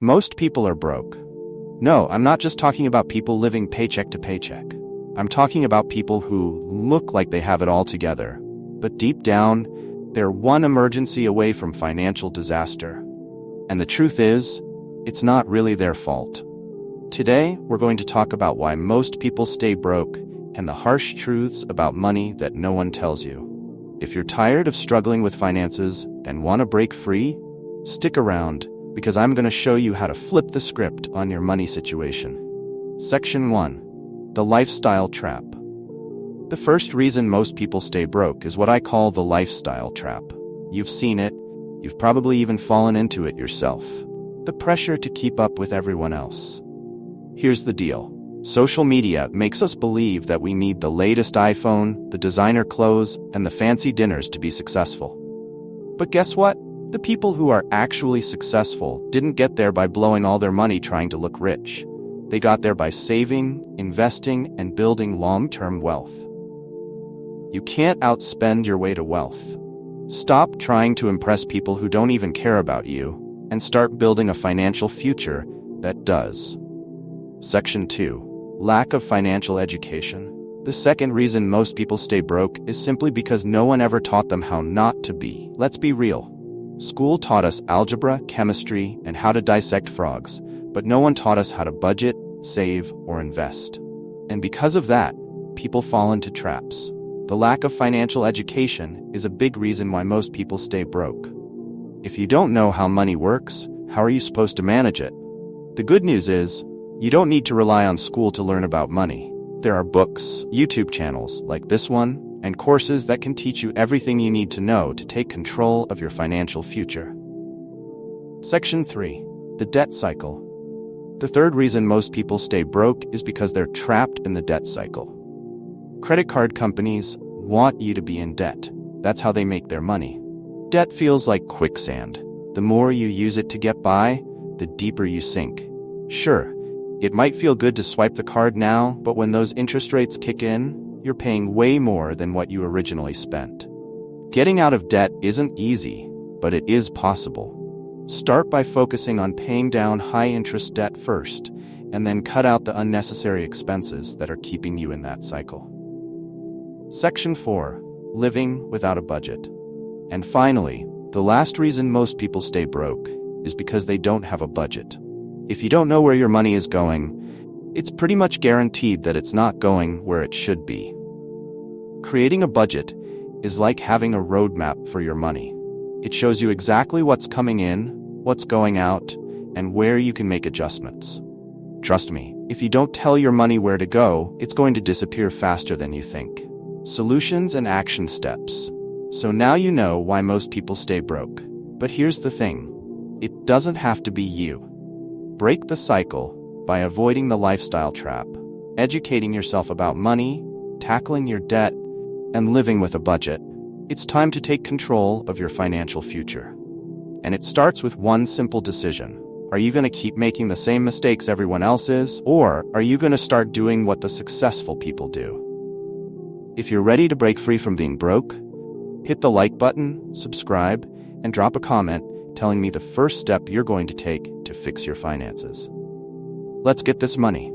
Most people are broke. No, I'm not just talking about people living paycheck to paycheck. I'm talking about people who look like they have it all together, but deep down, they're one emergency away from financial disaster. And the truth is, it's not really their fault. Today, we're going to talk about why most people stay broke and the harsh truths about money that no one tells you. If you're tired of struggling with finances and want to break free, stick around, because I'm going to show you how to flip the script on your money situation. Section 1. The Lifestyle Trap. The first reason most people stay broke is what I call the lifestyle trap. You've seen it. You've probably even fallen into it yourself. The pressure to keep up with everyone else. Here's the deal. Social media makes us believe that we need the latest iPhone, the designer clothes, and the fancy dinners to be successful. But guess what? The people who are actually successful didn't get there by blowing all their money trying to look rich. They got there by saving, investing, and building long-term wealth. You can't outspend your way to wealth. Stop trying to impress people who don't even care about you, and start building a financial future that does. Section 2. Lack of financial education. The second reason most people stay broke is simply because no one ever taught them how not to be. Let's be real. School taught us algebra, chemistry, and how to dissect frogs, but no one taught us how to budget, save, or invest. And because of that, people fall into traps. The lack of financial education is a big reason why most people stay broke. If you don't know how money works, how are you supposed to manage it? The good news is, you don't need to rely on school to learn about money. There are books, YouTube channels like this one, and courses that can teach you everything you need to know to take control of your financial future. Section 3. The debt cycle. The third reason most people stay broke is because they're trapped in the debt cycle. Credit card companies want you to be in debt. That's how they make their money. Debt feels like quicksand. The more you use it to get by, the deeper you sink. Sure, it might feel good to swipe the card now, but when those interest rates kick in, you're paying way more than what you originally spent. Getting out of debt isn't easy, but it is possible. Start by focusing on paying down high-interest debt first, and then cut out the unnecessary expenses that are keeping you in that cycle. Section 4. Living without a budget. And finally, the last reason most people stay broke is because they don't have a budget. If you don't know where your money is going, it's pretty much guaranteed that it's not going where it should be. Creating a budget is like having a roadmap for your money. It shows you exactly what's coming in, what's going out, and where you can make adjustments. Trust me, if you don't tell your money where to go, it's going to disappear faster than you think. Solutions and action steps. So now you know why most people stay broke. But here's the thing. It doesn't have to be you. Break the cycle by avoiding the lifestyle trap, educating yourself about money, tackling your debt, and living with a budget. It's time to take control of your financial future. And it starts with one simple decision. Are you going to keep making the same mistakes everyone else is, or are you going to start doing what the successful people do? If you're ready to break free from being broke, hit the like button, subscribe, and drop a comment telling me the first step you're going to take to fix your finances. Let's get this money.